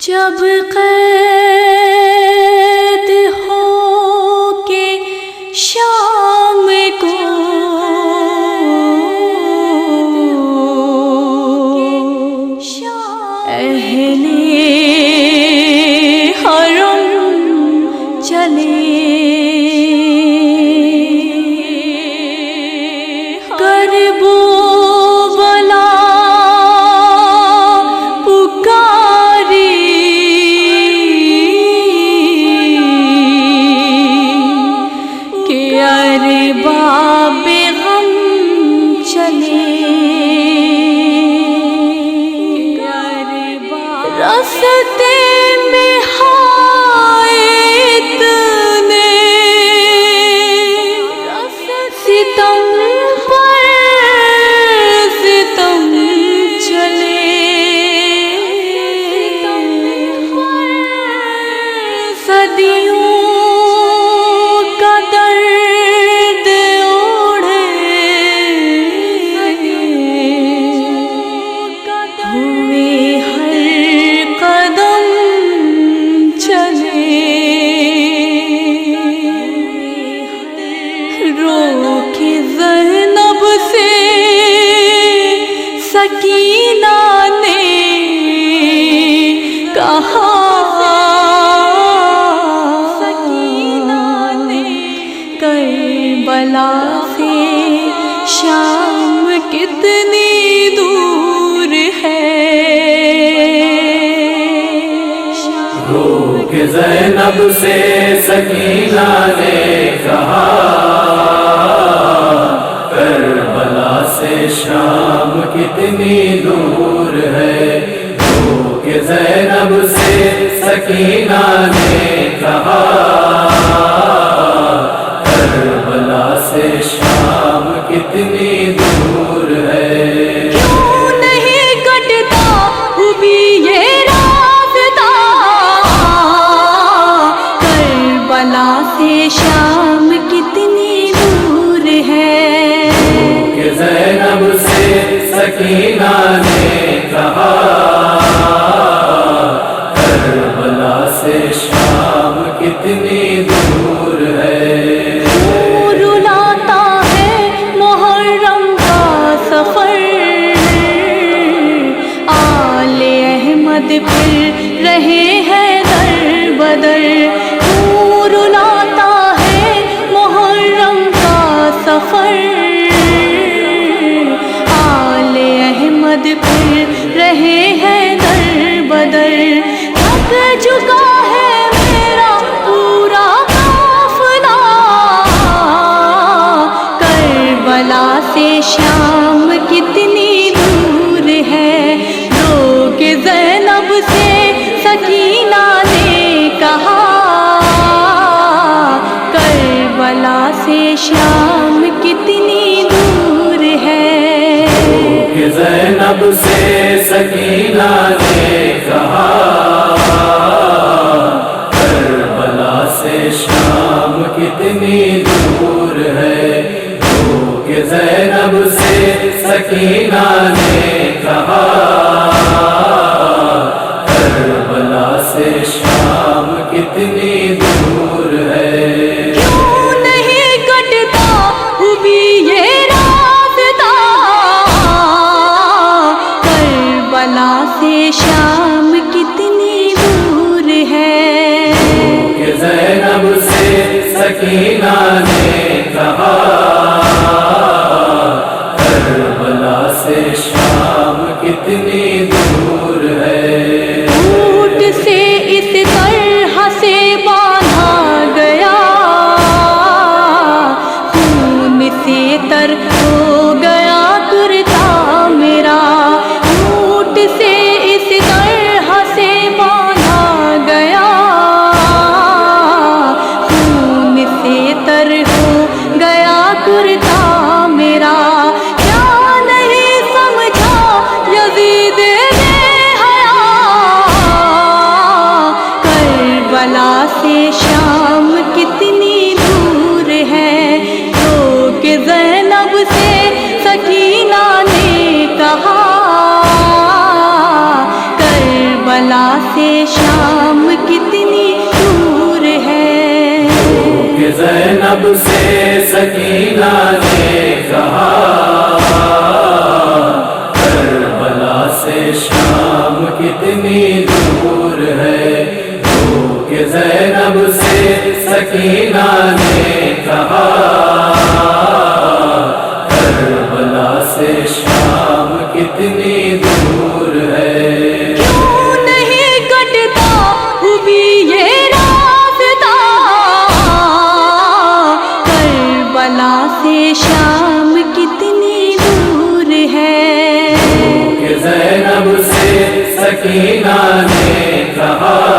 جب قید ہو کے شام کو اہل حرم چلے کرب و بلا باب غم چلے راستے میں حائط نے ستم پر ستم چلے صدیوں کا درد سکینہ نے کہا کربلا سے شام کتنی دور ہے رو کے زینب سے سکینہ نے کہا کربلا سے شام کتنی دور ہے رو کے زینب سے سکینہ نے کہا کربلا سے شام کتنی دور ہے کیوں نہیں کٹتا بھی یہ رابطہ کربلا سے شام کتنی دور ہے زینب سے سکینہ نے کہا کربلا سے شام کتنی دور ہے رلاتا ہے محرم کا سفر آل احمد پھر رہے ہیں در بدر رلاتا ہے محرم کا سفر پھر رہے ہیں در بدر تھک چکا ہے میرا پورا قافلہ کربلا سے شام کتنی دور ہے رو کے زینب سے سکینہ نے کہا کربلا سے شام کتنی دور ہے زینب سے سکینہ نے کہا کربلا سے شام کتنی دور ہے رو کے زینب سے سکینہ نے کہا کربلا سے شام کتنی دور ہے کیوں نہیں کٹتا بھی یہ سے شام کتنی دور ہے کہ زینب سے سکینہ نے کہا کربلا سے شام کتنی دور ہے اونٹ سے اس سے شام کتنی دور ہے، کہ زینب سے سکینہ نے کہا کربلا سے شام کتنی دور ہے، کہ زینب سے سکینہ نے کہا کربلا سے شام کتنی دور ہے۔ کیوں نہیں کٹتا بھی یہ راستہ، کربلا سے شام کتنی دور ہے، کہ زینب سے سکینہ نے کہا